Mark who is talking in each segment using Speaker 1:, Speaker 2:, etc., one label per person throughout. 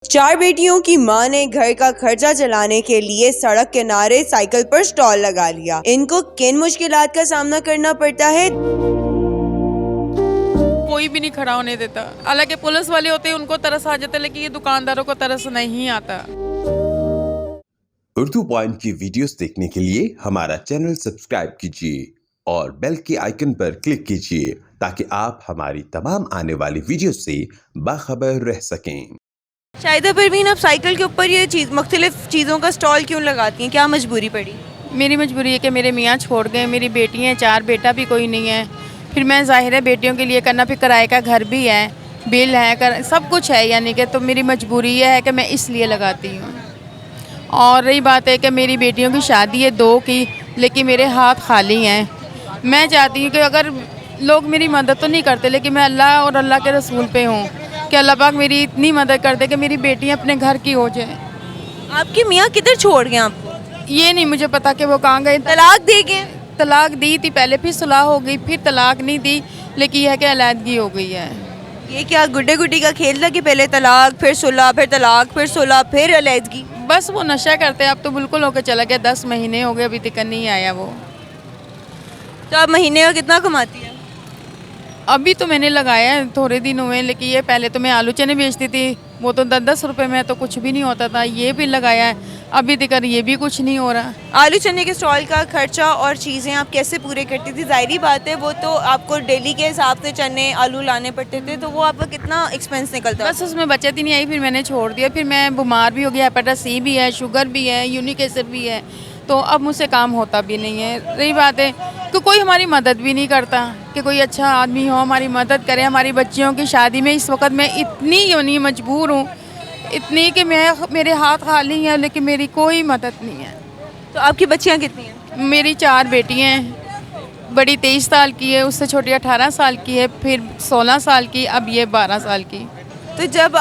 Speaker 1: चार बेटियों की मां ने घर का खर्चा चलाने के लिए सड़क किनारे साइकिल पर स्टॉल लगा लिया। इनको किन मुश्किलात का सामना करना पड़ता है?
Speaker 2: कोई भी नहीं खड़ा होने देता। हालांकि पुलिस वाले होते हैं उनको तरस आ जाता है, लेकिन ये दुकानदारों को तरस नहीं आता।
Speaker 3: उर्दू पॉइंट की वीडियोस देखने के लिए हमारा चैनल सब्सक्राइब कीजिए और बेल के आइकन पर क्लिक कीजिए ताकि आप हमारी तमाम आने वाली वीडियो से बाखबर रह सकें।
Speaker 1: शाहिदा परवीन, आप साइकिल के ऊपर ये मुख्तलिफ चीज़ों का स्टॉल क्यों लगाती हैं? क्या मजबूरी पड़ी?
Speaker 2: मेरी मजबूरी है कि मेरे मियाँ छोड़ गए, मेरी बेटी हैं चार, बेटा भी कोई नहीं है। फिर मैं ज़ाहिर है बेटियों के लिए करना, फिर किराए का घर भी है, बिल है, सब कुछ है, यानी कि तो मेरी मजबूरी ये है कि मैं इसलिए लगाती हूँ। और रही बात है कि मेरी बेटियों की शादी है दो की, लेकिन मेरे हाथ खाली हैं। मैं चाहती हूँ कि अगर लोग मेरी मदद तो नहीं करते, लेकिन मैं अल्लाह और अल्लाह के रसूल पे हूँ कि अल्लाह पाक मेरी इतनी मदद कर दे कि मेरी बेटियाँ अपने घर की हो जाए।
Speaker 1: आपके मियाँ किधर छोड़ गए आपको?
Speaker 2: ये नहीं मुझे पता कि वो कहाँ गए।
Speaker 1: तलाक दे गए?
Speaker 2: तलाक दी थी पहले, फिर सुलह हो गई, फिर तलाक नहीं दी, लेकिन यह है कि अलहदगी हो गई है।
Speaker 1: ये क्या गुड्डे गुड्डी का खेल था कि पहले तलाक, फिर सुलह, फिर तलाक, फिर सुलह, फिर अलहदगी?
Speaker 2: बस वो नशा करते हैं। अब तो बिल्कुल होकर चला गया, 10 महीने हो गए, अभी तक नहीं आया वो।
Speaker 1: तो आप महीने का कितना कमाती हैं?
Speaker 2: अभी तो मैंने लगाया है, थोड़े दिन हुए, लेकिन ये पहले तो मैं आलू चने बेचती थी, वो तो 10-10 रुपए में तो कुछ भी नहीं होता था। ये भी लगाया है, अभी तक ये भी कुछ नहीं हो रहा।
Speaker 1: आलू चने के स्टॉल का खर्चा और चीज़ें आप कैसे पूरे करती थी? ज़ाहिरी बात है, वो तो आपको डेली के हिसाब से चने आलू लाने पड़ते थे, तो वो आपका कितना एक्सपेंस निकलता?
Speaker 2: बस उसमें बचत ही नहीं आई, फिर मैंने छोड़ दिया। फिर मैं बीमार भी हो गया, हेपेटाइटिस सी भी है, शुगर भी है, यूरिक एसिड भी है, तो अब मुझसे काम होता भी नहीं है। रही बात है कि कोई हमारी मदद भी नहीं करता कि कोई अच्छा आदमी हो हमारी मदद करे। हमारी बच्चियों की शादी में इस वक्त मैं इतनी यूनी मजबूर हूँ, इतनी कि मेरे हाथ खाली हैं, लेकिन मेरी कोई मदद नहीं है।
Speaker 1: तो आपकी बच्चियाँ कितनी हैं?
Speaker 2: मेरी 4 बेटियाँ हैं, बड़ी 23 साल की है, उससे छोटी 18 साल की है, फिर 16 साल की, अब ये 12 साल की।
Speaker 1: तो जब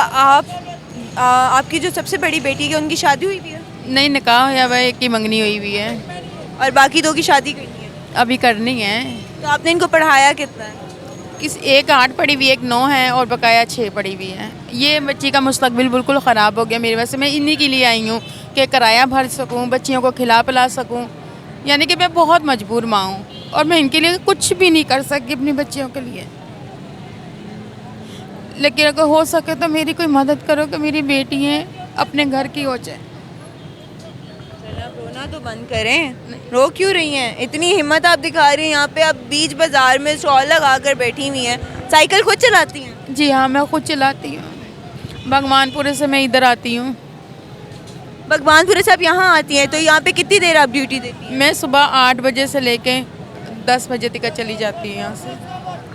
Speaker 1: आपकी जो सबसे बड़ी बेटी है उनकी शादी हुई भी है?
Speaker 2: नहीं, निकाह या वह एक की मंगनी हुई हुई है,
Speaker 1: और बाकी दो की शादी करनी है?
Speaker 2: अभी करनी है।
Speaker 1: तो आपने इनको पढ़ाया कितना है?
Speaker 2: एक 8 पढ़ी हुई, एक 9 है और बकाया 6 पढ़ी हुई है। ये बच्ची का मुस्तकबिल बिल्कुल ख़राब हो गया मेरी वजह से। मैं इन्हीं के लिए आई हूँ कि किराया भर सकूँ, बच्चियों को खिला पिला सकूँ, यानी कि मैं बहुत मजबूर माँ हूँ और मैं इनके लिए कुछ भी नहीं कर सकती अपनी बच्चियों के लिए। लेकिन अगर हो सके तो मेरी कोई मदद करो कि मेरी बेटी है अपने घर की हो जाए।
Speaker 1: रोना तो बंद करें। रो क्यों रही हैं? इतनी हिम्मत आप दिखा रही हैं, यहाँ पे आप बीच बाजार में स्टॉल लगा कर बैठी हुई हैं। साइकिल खुद चलाती हैं?
Speaker 2: जी हाँ, मैं खुद चलाती हूँ। भगवानपुरे से मैं इधर आती हूँ।
Speaker 1: भगवानपुरे से आप यहाँ आती हैं, तो यहाँ पे कितनी देर आप ड्यूटी देती हैं?
Speaker 2: मैं सुबह 8 बजे से लेके 10 बजे तक चली जाती हूँ यहाँ से।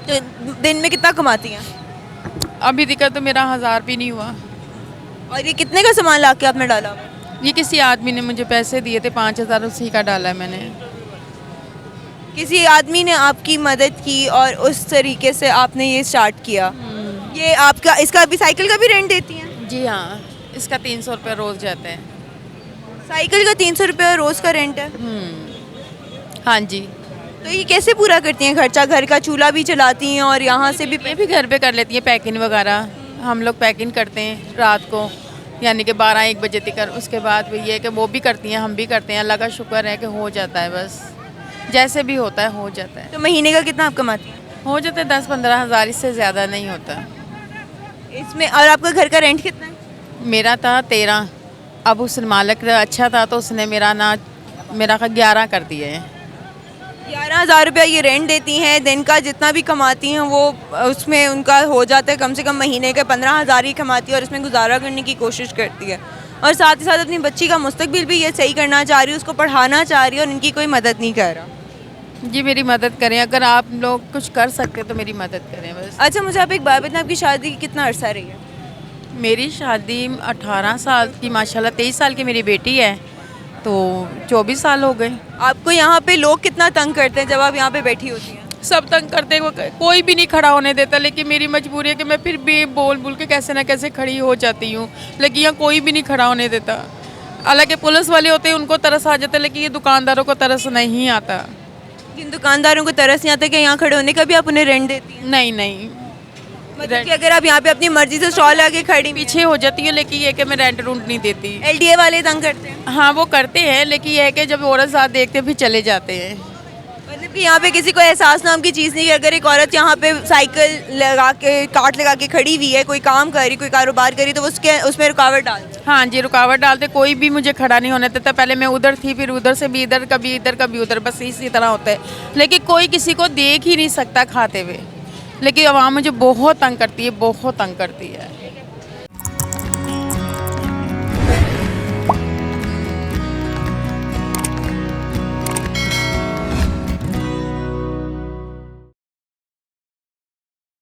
Speaker 1: तो दिन में कितना कमाती हैं?
Speaker 2: अभी तक तो मेरा 1000 भी नहीं हुआ।
Speaker 1: और ये कितने का सामान ला के आपने डाला?
Speaker 2: ये किसी आदमी ने मुझे पैसे दिए थे, 5000, उसी का डाला है मैंने।
Speaker 1: किसी आदमी ने आपकी मदद की और उस तरीके से आपने ये स्टार्ट किया। ये आपका इसका भी साइकिल का भी रेंट देती हैं?
Speaker 2: जी हाँ, इसका 300 रुपये रोज़ जाते हैं।
Speaker 1: साइकिल का 300 रुपये रोज़ का रेंट है?
Speaker 2: हाँ जी।
Speaker 1: तो ये कैसे पूरा करती हैं खर्चा? घर का चूल्हा भी चलाती हैं और यहाँ से भी
Speaker 2: मैं भी घर पे कर लेती हैं पैकिंग वगैरह। हम लोग पैकिंग करते हैं रात को, यानी कि 12-1 बजे तक। उसके बाद वो ये कि वो भी करती हैं, हम भी करते हैं। अल्लाह का शुक्र है कि हो जाता है, बस जैसे भी होता है हो जाता है।
Speaker 1: तो महीने का कितना आप कमाती हैं?
Speaker 2: हो जाता है 10-15 हज़ार, इससे ज़्यादा नहीं होता।
Speaker 1: इसमें और आपका घर का रेंट कितना है?
Speaker 2: मेरा था 13, अब उस मालिक अच्छा था तो उसने मेरा 11 कर दिए हैं।
Speaker 1: 11,000 रुपया ये रेंट देती हैं। दिन का जितना भी कमाती हैं वो उसमें उनका हो जाता है, कम से कम महीने के 15,000 ही कमाती है और उसमें गुजारा करने की कोशिश करती है। और साथ ही साथ अपनी बच्ची का मुस्तकबिल भी ये सही करना चाह रही है, उसको पढ़ाना चाह रही है और इनकी कोई मदद नहीं कर रहा।
Speaker 2: जी मेरी मदद करें, अगर आप लोग कुछ कर सकते तो मेरी मदद करें बस।
Speaker 1: अच्छा, मुझे आप एक बात बताएं, आपकी शादी की कितना अरसा रही है?
Speaker 2: मेरी शादी 18 साल की, माशाल्लाह 23 साल की मेरी बेटी है, तो 24 साल हो गए।
Speaker 1: आपको यहाँ पे लोग कितना तंग करते हैं जब आप यहाँ पे बैठी होती हैं?
Speaker 2: सब तंग करते हैं, कोई भी नहीं खड़ा होने देता, लेकिन मेरी मजबूरी है कि मैं फिर भी बोल के कैसे ना कैसे खड़ी हो जाती हूँ, लेकिन यहाँ कोई भी नहीं खड़ा होने देता। हालांकि पुलिस वाले होते हैं उनको तरस आ जाता है, लेकिन ये दुकानदारों को तरस नहीं आता।
Speaker 1: जिन दुकानदारों को तरस नहीं आता कि यहाँ खड़े होने का भी आप उन्हें रेंट देती हैं?
Speaker 2: नहीं,
Speaker 1: मतलब कि अगर आप यहाँ पे अपनी मर्जी से स्टॉल लगा के खड़ी
Speaker 2: पीछे हो जाती है, लेकिन ये कि मैं रेंट रूंट नहीं देती।
Speaker 1: LDA वाले तंग करते हैं?
Speaker 2: हाँ वो करते हैं, लेकिन ये है कि जब औरत साथ देखते हैं फिर चले जाते हैं।
Speaker 1: मतलब कि यहाँ पे किसी को एहसास नाम की चीज़ नहीं है। अगर एक औरत यहाँ पे साइकिल लगा के काट लगा के खड़ी हुई है, कोई काम कर रही, कोई कारोबार करी, तो उसके उसमें रुकावट डालती है।
Speaker 2: हाँ जी, रुकावट डालते, कोई भी मुझे खड़ा नहीं होने देता। पहले मैं उधर थी, फिर उधर से भी इधर, कभी इधर कभी उधर, बस इसी तरह होता है। लेकिन कोई किसी को देख ही नहीं सकता खाते हुए। लेकिन आवाम मुझे बहुत तंग करती है, बहुत तंग करती है।